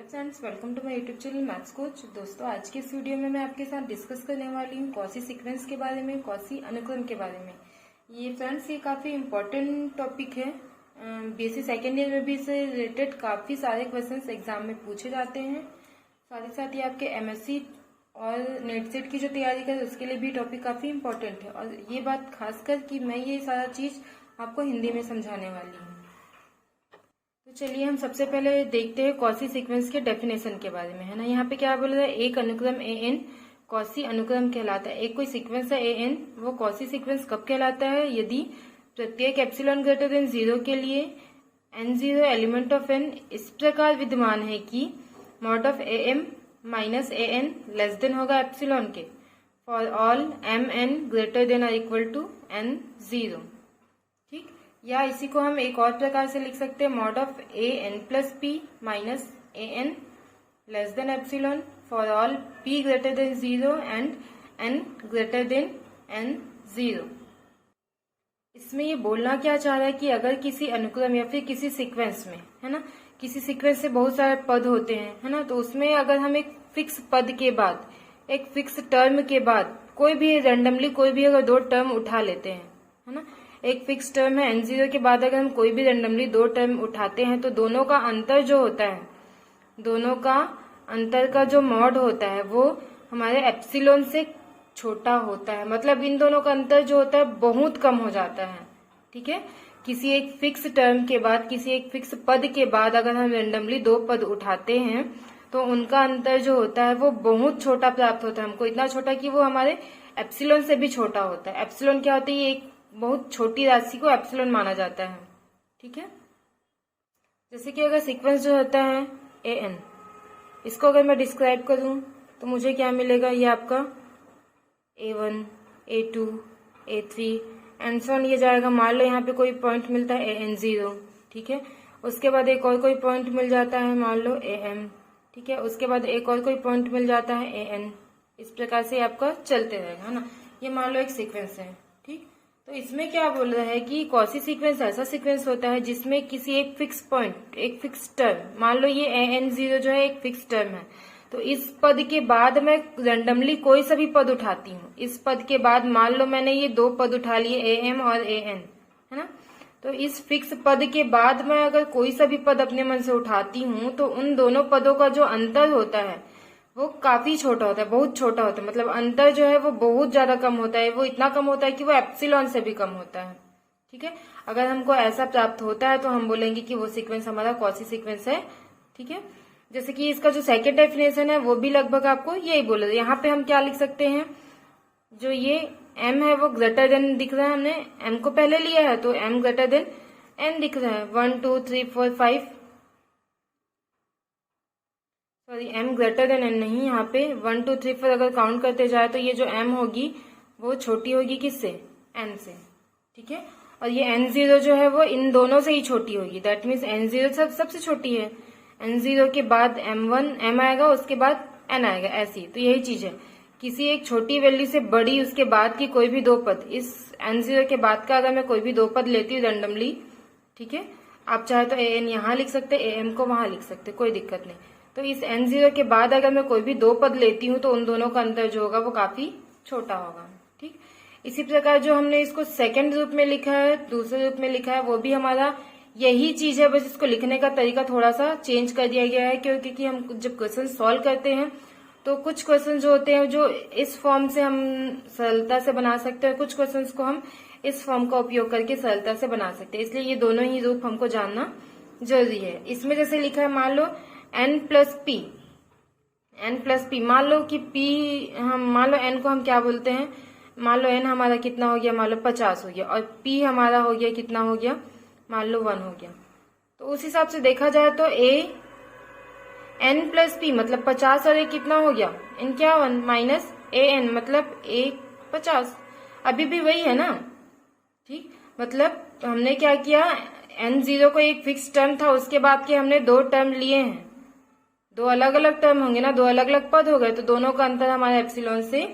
Friends, welcome to my YouTube channel maths coach. दोस्तों, आज के इस वीडियो में मैं आपके साथ डिस्कस करने वाली हूँ कॉसी सीक्वेंस के बारे में, कॉसी अनुक्रम के बारे में। ये काफ़ी इम्पोर्टेंट टॉपिक है। बीएससी सेकेंड ईयर में भी इससे रिलेटेड काफ़ी सारे क्वेश्चंस एग्जाम में पूछे जाते हैं। साथ ही साथ ये आपके एमएससी और नेट सेट की जो तैयारी कर उसके लिए भी टॉपिक काफ़ी इम्पोर्टेंट है। और ये बात खासकर कि मैं ये सारा चीज़ आपको हिंदी में समझाने वाली हूँ। तो चलिए हम सबसे पहले देखते हैं कॉसी सीक्वेंस के डेफिनेशन के बारे में, है ना। यहाँ पे क्या बोला है, एक अनुक्रम ए एन कॉसी अनुक्रम कहलाता है। एक कोई सीक्वेंस है ए एन, वो कॉसी सीक्वेंस कब कहलाता है? यदि प्रत्येक एप्सिलॉन ग्रेटर देन 0 के लिए n0 एलिमेंट ऑफ n इस प्रकार विद्यमान है कि mod of a m minus a n less than होगा एप्सिलॉन के for all m n greater than और इक्वल टू n0। ठीक, या इसी को हम एक और प्रकार से लिख सकते हैं, mod of a n plus p minus a n less than epsilon for all p greater than 0 and n greater than n0। इसमें ये बोलना क्या चाह रहा है कि अगर किसी अनुक्रम या फिर किसी सीक्वेंस में, है ना, किसी सीक्वेंस से बहुत सारे पद होते हैं, है ना, तो उसमें अगर हम एक फिक्स पद के बाद, एक फिक्स टर्म के बाद कोई भी रैंडमली कोई भी अगर दो टर्म उठा लेते हैं, है ना, एक फिक्स टर्म है n0 के बाद अगर हम कोई भी रैंडमली दो टर्म उठाते हैं तो दोनों का अंतर जो होता है, दोनों का अंतर का जो मॉड होता है वो हमारे एप्सिलॉन से छोटा होता है। मतलब इन दोनों का अंतर जो होता है बहुत कम हो जाता है। ठीक है, किसी एक फिक्स टर्म के बाद, किसी एक फिक्स पद के बाद अगर हम रैंडमली दो पद उठाते हैं तो उनका अंतर जो होता है वो बहुत छोटा प्राप्त होता है हमको, इतना छोटा कि वो हमारे एप्सिलॉन से भी छोटा होता है। एप्सिलॉन क्या होता है? ये एक बहुत छोटी राशि को एप्सिलॉन माना जाता है। ठीक है, जैसे कि अगर सीक्वेंस जो होता है ए एन, इसको अगर मैं डिस्क्राइब करूं तो मुझे क्या मिलेगा, ये आपका A1, A2, A3 and so on ये जाएगा। मान लो यहाँ पे कोई पॉइंट मिलता है AN0, ठीक है, उसके बाद एक और कोई पॉइंट मिल जाता है, मान लो AM, ठीक है, उसके बाद एक और कोई पॉइंट मिल जाता है AN। इस प्रकार से आपका चलते रहेगा, है ना। ये मान लो एक सीक्वेंस है। ठीक, तो इसमें क्या बोल रहा है कि कॉसी सीक्वेंस ऐसा सीक्वेंस होता है जिसमें किसी एक फिक्स पॉइंट, एक फिक्स टर्म, मान लो ये AN0 जो है एक फिक्स टर्म है, तो इस पद के बाद मैं रैंडमली कोई सा भी पद उठाती हूँ। इस पद के बाद मान लो मैंने ये दो पद उठा लिए AM और AN, है ना, तो इस फिक्स पद के बाद मैं अगर कोई सा भी पद अपने मन से उठाती हूँ तो उन दोनों पदों का जो अंतर होता है वो काफी छोटा होता है, बहुत छोटा होता है। मतलब अंतर जो है वो बहुत ज्यादा कम होता है, वो इतना कम होता है कि वो एप्सिलॉन से भी कम होता है। ठीक है, अगर हमको ऐसा प्राप्त होता है तो हम बोलेंगे कि वो सीक्वेंस हमारा कॉसी सीक्वेंस है। ठीक है, जैसे कि इसका जो सेकेंड डेफिनेशन है वो भी लगभग आपको यही बोला। यहाँ पे हम क्या लिख सकते हैं, जो ये m है वो ग्रेटर देन दिख रहा है, हमने m को पहले लिया है तो m ग्रेटर देन n दिख रहा है। 1 2 3 4 5, sorry m greater than n नहीं, यहाँ पे 1 2 3 4 अगर काउंट करते जाए तो ये जो m होगी वो छोटी होगी किससे? n से। ठीक है, और ये n0 जो है वो इन दोनों से ही छोटी होगी। दैट मीन्स n0 सबसे छोटी है, n0 के बाद m आएगा, उसके बाद n आएगा, ऐसी। तो यही चीज है, किसी एक छोटी वैल्यू से बड़ी उसके बाद की कोई भी दो पद, इस n0 के बाद का अगर मैं कोई भी दो पद लेती हूँ रैंडमली, ठीक है, आप चाहे तो an यहाँ लिख सकते, am को वहां लिख सकते, कोई दिक्कत नहीं। तो इस n0 के बाद अगर मैं कोई भी दो पद लेती हूँ तो उन दोनों का अंतर जो होगा वो काफी छोटा होगा। ठीक, इसी प्रकार जो हमने इसको सेकेंड रूप में लिखा है, दूसरे रूप में लिखा है, वो भी हमारा यही चीज है, बस इसको लिखने का तरीका थोड़ा सा चेंज कर दिया गया है। क्योंकि हम जब क्वेश्चन सॉल्व करते हैं तो कुछ क्वेश्चन जो होते हैं जो इस फॉर्म से हम सरलता से बना सकते हैं, कुछ क्वेश्चंस को हम इस फॉर्म का उपयोग करके सरलता से बना सकते हैं, इसलिए ये दोनों ही रूप हमको जानना जरूरी है। इसमें जैसे लिखा है, मान लो n प्लस पी, मान लो कि p, हम मान लो n को हम क्या बोलते हैं, मान लो n हमारा कितना हो गया, मान लो 50 हो गया, और p हमारा हो गया कितना हो गया, मान लो 1 हो गया। तो उस हिसाब से देखा जाए तो n प्लस पी मतलब 50 और a कितना हो गया, n क्या 1 माइनस an मतलब a 50, अभी भी वही है ना। ठीक, मतलब हमने क्या किया, n0 को एक फिक्स टर्म था, उसके बाद के हमने दो टर्म लिए हैं, दो अलग अलग टर्म होंगे ना, दो अलग अलग पद हो गए, तो दोनों का अंतर हमारे एप्सिलॉन से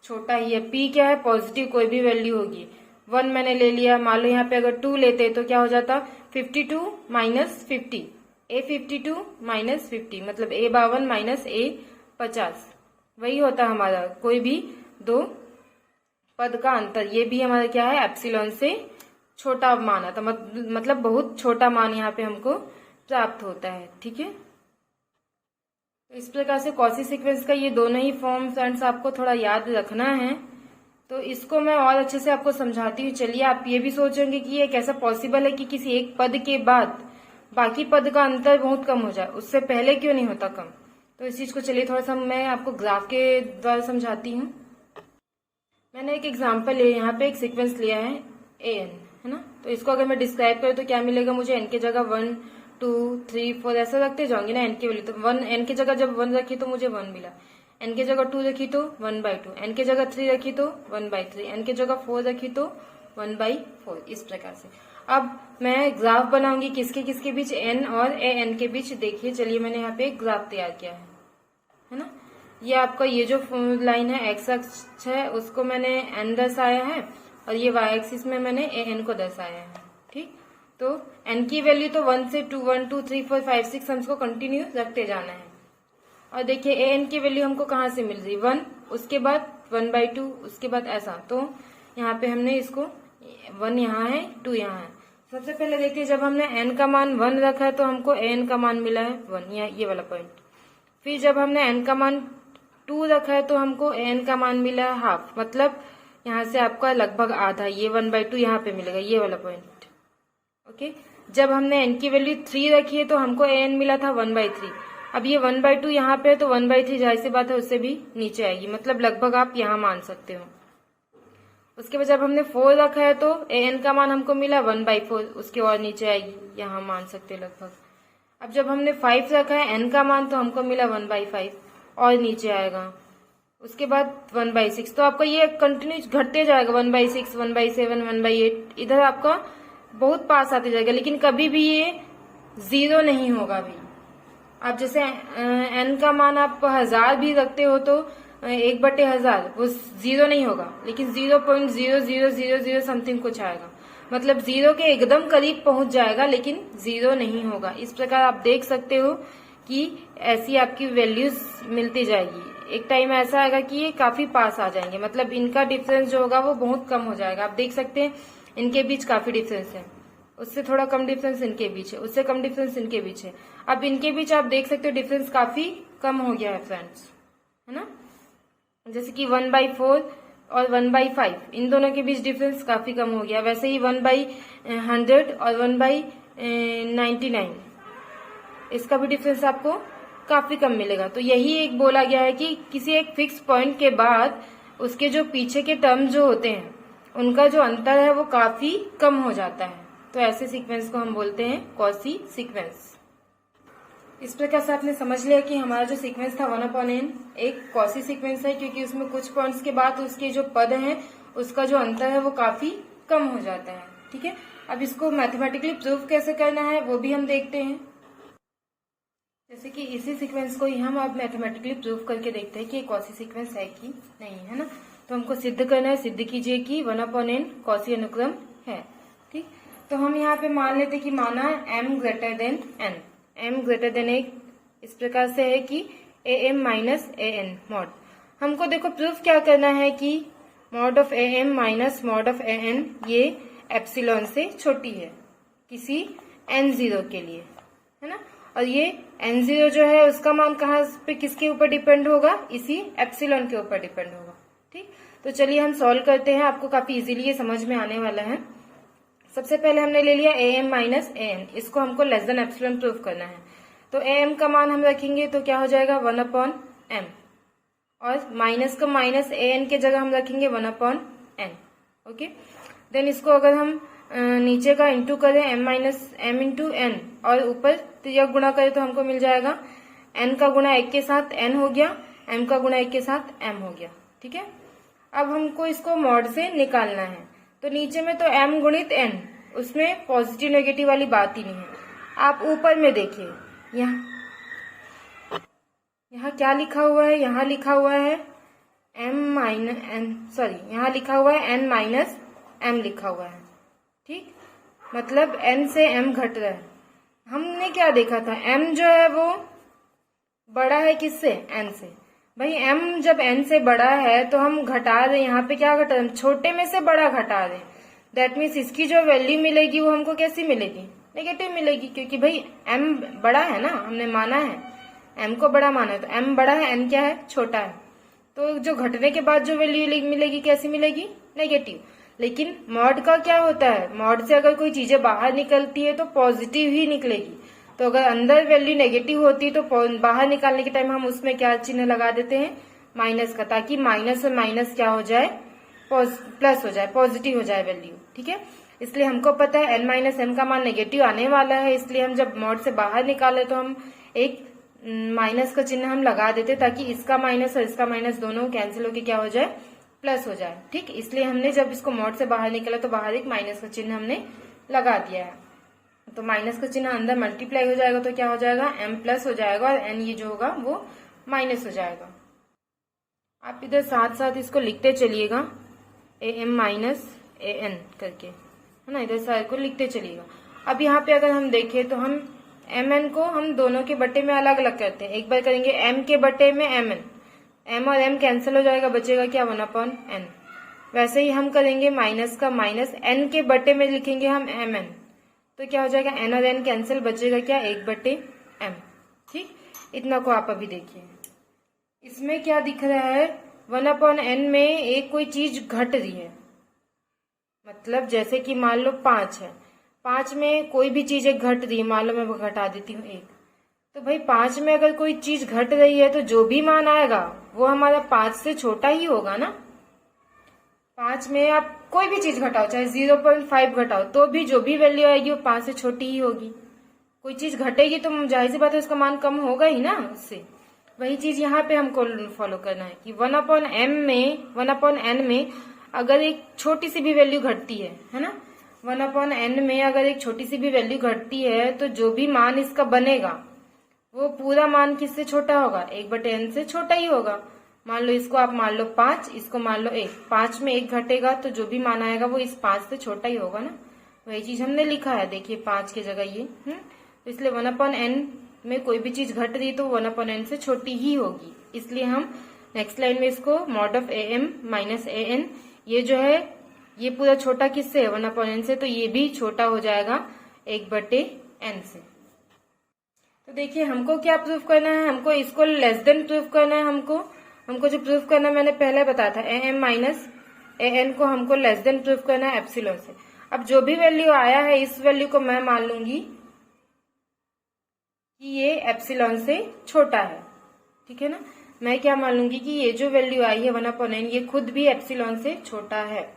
छोटा ही है। p क्या है, पॉजिटिव कोई भी वैल्यू होगी। 1 मैंने ले लिया, मान लो यहाँ पे अगर 2 लेते तो क्या हो जाता, 52 माइनस 50, A52 माइनस 50 मतलब A52 माइनस A50 वही होता है हमारा कोई भी दो पद का अंतर। ये भी हमारा क्या है, एप्सिलॉन से छोटा मान आता, मतलब बहुत छोटा मान यहाँ पे हमको प्राप्त होता है। ठीक है, तो इस प्रकार से कॉची सीक्वेंस का ये दोनों ही फॉर्म फ्रेंड्स आपको थोड़ा याद रखना है। तो इसको मैं और अच्छे से आपको समझाती हूँ। चलिए, आप ये भी सोचेंगे कि ये कैसा पॉसिबल है कि किसी एक पद के बाद बाकी पद का अंतर बहुत कम हो जाए, उससे पहले क्यों नहीं होता कम। तो इस चीज को चलिए थोड़ा सा मैं आपको ग्राफ के द्वारा समझाती हूँ। मैंने एक एग्जाम्पल लिया, यहाँ पे एक सीक्वेंस लिया है AN, है ना। तो इसको अगर मैं डिस्क्राइब करूँ तो क्या मिलेगा मुझे, n की जगह 1 2 3 4 ऐसा रखते जाऊंगी ना n की वैल्यू। तो n की जगह जब 1 रखी तो मुझे 1 मिला, n की जगह 2 रखी तो 1/2, n की जगह 3 रखी तो 1/3, n की जगह 4 रखी तो 1/4। इस प्रकार से अब मैं ग्राफ बनाऊंगी किसके किसके बीच, n और AN के बीच। देखिए, चलिए मैंने यहाँ पे एक ग्राफ तैयार किया है ना। ये आपका ये जो लाइन है x अक्ष है उसको मैंने n दर्शाया है और ये y एक्सिस में मैंने AN को दर्शाया है। ठीक, तो n की वैल्यू तो 1 से 2 1 2 3 4 5 6 हमको कंटिन्यू रखते जाना है। और देखिए AN की वैल्यू हमको कहाँ से मिल रही, 1, उसके बाद 1/2, उसके बाद ऐसा। तो यहाँ पे हमने इसको 1 यहाँ है 2 यहाँ है। सबसे पहले देखिए, जब हमने n का मान 1 रखा है तो हमको AN का मान मिला है 1, ये वाला पॉइंट। फिर जब हमने n का मान 2 रखा है तो हमको AN का मान मिला है हाफ, मतलब यहाँ से आपका लगभग आधा, ये 1/2 यहाँ पे मिलेगा, ये वाला पॉइंट। ओके, जब हमने n की वैल्यू 3 रखी है तो हमको AN मिला था 1/3। अब ये 1/2 यहाँ पे है तो 1/3 जाहिर सी बात है उससे भी नीचे आएगी, मतलब लगभग आप यहाँ मान सकते हो। उसके बाद जब हमने 4 रखा है तो AN का मान हमको मिला 1/4, उसके और नीचे आएगी, यहाँ मान सकते हैं लगभग। अब जब हमने 5 रखा है n का मान तो हमको मिला 1/5 और नीचे आएगा। उसके बाद 1/6, तो आपका ये कंटिन्यू घटते जाएगा, 1/6 1/7 1/8, इधर आपका बहुत पास आते जाएगा, लेकिन कभी भी ये 0 नहीं होगा। भी आप जैसे n का मान आप 1000 भी रखते हो तो 1/1000 वो 0 नहीं होगा, लेकिन 0.0000 समथिंग कुछ आएगा, मतलब 0 के एकदम करीब पहुंच जाएगा लेकिन 0 नहीं होगा। इस प्रकार आप देख सकते हो कि ऐसी आपकी वैल्यूज मिलती जाएगी। एक टाइम ऐसा आएगा कि ये काफी पास आ जाएंगे, मतलब इनका डिफरेंस जो होगा वो बहुत कम हो जाएगा। आप देख सकते हैं इनके बीच काफी डिफरेंस है, उससे थोड़ा कम डिफरेंस इनके बीच है, उससे कम डिफरेंस इनके बीच है। अब इनके बीच आप देख सकते हो डिफरेंस काफी कम हो गया है फ्रेंड्स, है ना। जैसे कि 1/4 और 1/5 इन दोनों के बीच डिफरेंस काफी कम हो गया। वैसे ही 1/100 और 1/99 इसका भी डिफरेंस आपको काफी कम मिलेगा। तो यही एक बोला गया है कि किसी एक फिक्स पॉइंट के बाद उसके जो पीछे के टर्म जो होते हैं उनका जो अंतर है वो काफी कम हो जाता है। तो ऐसे सीक्वेंस को हम बोलते हैं कॉची सीक्वेंस। इस प्रकार से आपने समझ लिया कि हमारा जो सीक्वेंस था 1/n एक कॉची सीक्वेंस है, क्योंकि उसमें कुछ पॉइंट्स के बाद उसके जो पद हैं उसका जो अंतर है वो काफी कम हो जाता है। ठीक है, अब इसको मैथमेटिकली प्रूव कैसे करना है वो भी हम देखते हैं। जैसे कि इसी सीक्वेंस को ही हम अब मैथमेटिकली प्रूव करके देखते हैं कि कॉची सीक्वेंस है कि नहीं, है ना। तो हमको सिद्ध करना है, सिद्ध कीजिए कि 1/n कॉची अनुक्रम है। ठीक, तो हम यहाँ पे मान लेते कि माना m greater than n, m greater than एक इस प्रकार से है कि am माइनस an मॉड। हमको देखो प्रूफ क्या करना है कि mod of am minus mod of an ये एप्सिलॉन से छोटी है किसी n0 के लिए, है ना। और ये n0 जो है उसका मान कहाँ पे किसके ऊपर डिपेंड होगा, इसी एप्सिलॉन के ऊपर डिपेंड होगा। ठीक, तो चलिए हम सॉल्व करते हैं, आपको काफी इजीली ये समझ में आने वाला है। सबसे पहले हमने ले लिया am माइनस an, इसको हमको लेस देन एप्सिलॉन प्रूफ करना है। तो am का मान हम रखेंगे तो क्या हो जाएगा 1/m, और माइनस का माइनस an के जगह हम रखेंगे 1/n। ओके, देन इसको अगर हम नीचे का इंटू करें m minus m into n और ऊपर तिर्यक गुणा करें तो हमको मिल जाएगा n का गुणा 1 के साथ n हो गया, m का गुणा 1 के साथ m हो गया। ठीक है, अब हमको इसको मॉड से निकालना है। तो नीचे में तो m गुणित n, उसमें पॉजिटिव नेगेटिव वाली बात ही नहीं है। आप ऊपर में देखिए, यहाँ क्या लिखा हुआ है, यहाँ लिखा हुआ है यहाँ लिखा हुआ है n माइनस m लिखा हुआ है। ठीक, मतलब n से m घट रहा है हमने क्या देखा था, m जो है वो बड़ा है किससे, n से। भाई m जब n से बड़ा है तो हम घटा दें, यहाँ पे क्या घटा दें, छोटे में से बड़ा घटा दें। दैट मीन्स इसकी जो वैल्यू मिलेगी वो हमको कैसी मिलेगी, नेगेटिव मिलेगी, क्योंकि भाई m बड़ा है ना, हमने माना है m को बड़ा माना है, तो m बड़ा है, n क्या है, छोटा है। तो जो घटने के बाद जो वैल्यू मिलेगी कैसी मिलेगी, नेगेटिव। लेकिन मॉड का क्या होता है, मॉड से अगर कोई चीजें बाहर निकलती है तो पॉजिटिव ही निकलेगी। तो अगर अंदर वैल्यू नेगेटिव होती है तो बाहर निकालने के टाइम हम उसमें क्या चिन्ह लगा देते हैं, माइनस का, ताकि माइनस और माइनस क्या हो जाए, प्लस हो जाए, पॉजिटिव हो जाए वैल्यू। ठीक है, इसलिए हमको पता है n माइनस m का मान नेगेटिव आने वाला है, इसलिए हम जब मॉड से बाहर निकाले तो हम एक माइनस का चिन्ह हम लगा देते, ताकि इसका माइनस और इसका माइनस दोनों कैंसिल होकर क्या हो जाए, प्लस हो जाए। ठीक, इसलिए हमने जब इसको मॉड से बाहर निकाला तो बाहर एक माइनस का चिन्ह हमने लगा दिया है। तो माइनस का चिन्ह अंदर मल्टीप्लाई हो जाएगा तो क्या हो जाएगा, m प्लस हो जाएगा, और n ये जो होगा वो माइनस हो जाएगा। आप इधर साथ साथ इसको लिखते चलिएगा, am माइनस an करके, है ना, इधर सारे को लिखते चलिएगा। अब यहाँ पे अगर हम देखें तो हम mn को हम दोनों के बटे में अलग अलग करते हैं। एक बार करेंगे m के बटे में mn, m और m कैंसिल हो जाएगा, बचेगा क्या, 1/n। वैसे ही हम करेंगे माइनस का माइनस, n के बटे में लिखेंगे हम mn, तो क्या हो जाएगा, n और n कैंसिल, बचेगा क्या, 1/m। ठीक, इतना को आप अभी देखिए। इसमें क्या दिख रहा है, 1/n में एक कोई चीज घट रही है, मतलब जैसे कि मान लो 5 है, 5 में कोई भी चीज एक घट रही है, मान लो मैं वो घटा देती हूँ 1। तो भाई 5 में अगर कोई चीज घट रही है तो जो भी मान आएगा वो हमारा 5 से छोटा ही होगा ना। 5 में आप कोई भी चीज घटाओ, चाहे 0.5 घटाओ, तो भी जो भी वैल्यू आएगी वो 5 से छोटी ही होगी। कोई चीज घटेगी तो जाहिर सी बात है उसका मान कम होगा ही ना उससे। वही चीज यहाँ पे हमको फॉलो करना है कि 1/n में अगर एक छोटी सी भी वैल्यू घटती है ना, 1/n में अगर एक छोटी सी भी वैल्यू घटती है तो जो भी मान इसका बनेगा वो पूरा मान किससे छोटा होगा, 1/n से छोटा ही होगा। मान लो इसको आप मान लो 5, इसको मान लो 1, 5 में 1 घटेगा तो जो भी मान आएगा वो इस 5 से छोटा ही होगा ना। वही चीज हमने लिखा है, देखिए 5 की जगह ये, तो इसलिए 1/n में कोई भी चीज घट रही तो 1/n से छोटी ही होगी। इसलिए हम नेक्स्ट लाइन में इसको mod of am minus an, ये जो है ये पूरा छोटा किससे है, 1/n से, तो ये भी छोटा हो जाएगा 1/n से। तो देखिए हमको क्या प्रूफ करना है, हमको इसको लेस देन प्रूफ करना है। हमको जो प्रूफ करना मैंने पहले बताया था, am माइनस an को हमको लेस देन प्रूफ करना है एप्सिलॉन से। अब जो भी वैल्यू आया है इस वैल्यू को मैं मान लूंगी कि ये एप्सिलॉन से छोटा है। ठीक है ना, मैं क्या मान लूंगी कि ये जो वैल्यू आई है 1/n ये खुद भी एप्सिलॉन से छोटा है।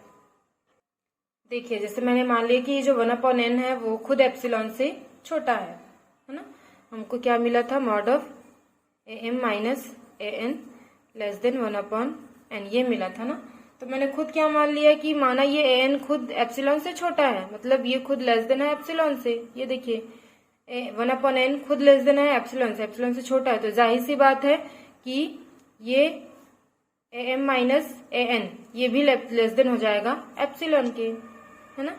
देखिए जैसे मैंने मान लिया कि ये जो 1/n है वो खुद एप्सिलॉन से छोटा है ना। हमको क्या मिला था, mod of am minus an less then 1/n, ये मिला था ना। तो मैंने खुद क्या मान लिया कि माना ये an खुद एप्सिलॉन से छोटा है, मतलब ये खुद लेस देन है एप्सिलॉन से। ये देखिए 1/n खुद लेस देन है एप्सिलॉन से छोटा है, तो जाहिर सी बात है कि ये am माइनस an ये भी लेस देन हो जाएगा एप्सिलॉन के, है ना।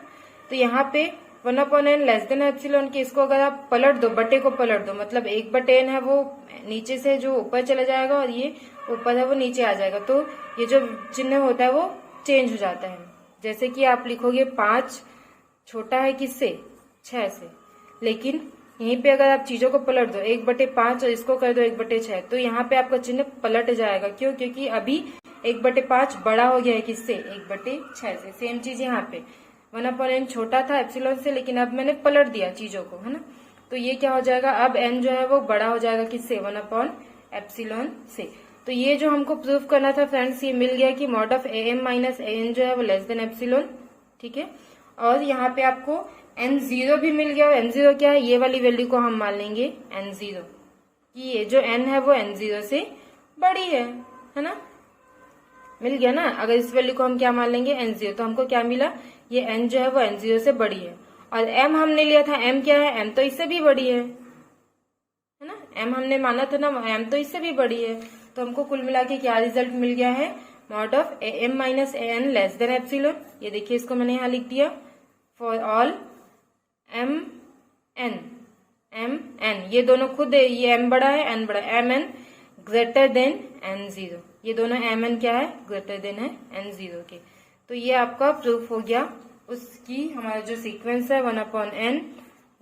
तो यहाँ पे 1/n लेस देन एप्सिलॉन के, इसको अगर आप पलट दो, बटे को पलट दो, मतलब 1/n है वो नीचे से जो ऊपर चला जाएगा और ये ऊपर है वो नीचे आ जाएगा, तो ये जो चिन्ह होता है वो चेंज हो जाता है। जैसे कि आप लिखोगे 5 छोटा है किससे, 6 से, लेकिन यहीं पे अगर आप चीजों को पलट दो 1/5 और इसको कर दो 1/6, तो यहाँ पे आपका चिन्ह पलट जाएगा। क्यों, क्योंकि अभी 1/5 बड़ा हो गया है किससे, 1/6 से। सेम चीज यहाँ पे 1/n छोटा था एप्सिलॉन से, लेकिन अब मैंने पलट दिया चीजों को, है ना। तो ये क्या हो जाएगा, अब n जो है वो बड़ा हो जाएगा किससे, 1/एप्सिलॉन से। तो ये जो हमको प्रूफ करना था फ्रेंड्स, ये मिल गया कि mod of am minus an जो है वो लेस देन एप्सिलॉन। ठीक है, और यहाँ पे आपको n0 भी मिल गया। n0 क्या है, ये वाली वैल्यू को हम मान लेंगे n0 कि ये जो n है वो n0 से बड़ी है ना। मिल गया ना। अगर इस वैल्यू को हम क्या मान लेंगे, n0, तो हमको क्या मिला, ये n जो है वो n0 से बड़ी है। और m हमने लिया था, m क्या है, m तो इससे भी बड़ी है ना। m हमने माना था ना, m तो इससे भी बड़ी है। तो हमको कुल मिला के क्या रिजल्ट मिल गया है, mod of am minus an less than epsilon. ये देखिए इसको मैंने यहाँ लिख दिया, for all m n m n, ये दोनों खुद है, ये एम बड़ा है एन बड़ा है, m n greater than n zero, ये दोनों एम एन क्या है ग्रेटर देन है एन जीरो के। तो ये आपका प्रूफ हो गया। उसकी हमारा जो सीक्वेंस है 1/n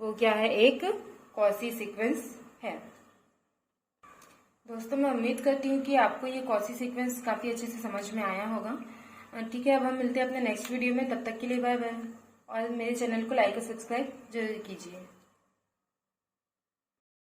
वो क्या है, एक कॉसी सीक्वेंस है। दोस्तों मैं उम्मीद करती हूँ कि आपको ये कॉसी सीक्वेंस काफी अच्छे से समझ में आया होगा। ठीक है, अब हम मिलते हैं अपने नेक्स्ट वीडियो में, तब तक के लिए बाय बाय। और मेरे चैनल को लाइक और सब्सक्राइब जरूर कीजिए।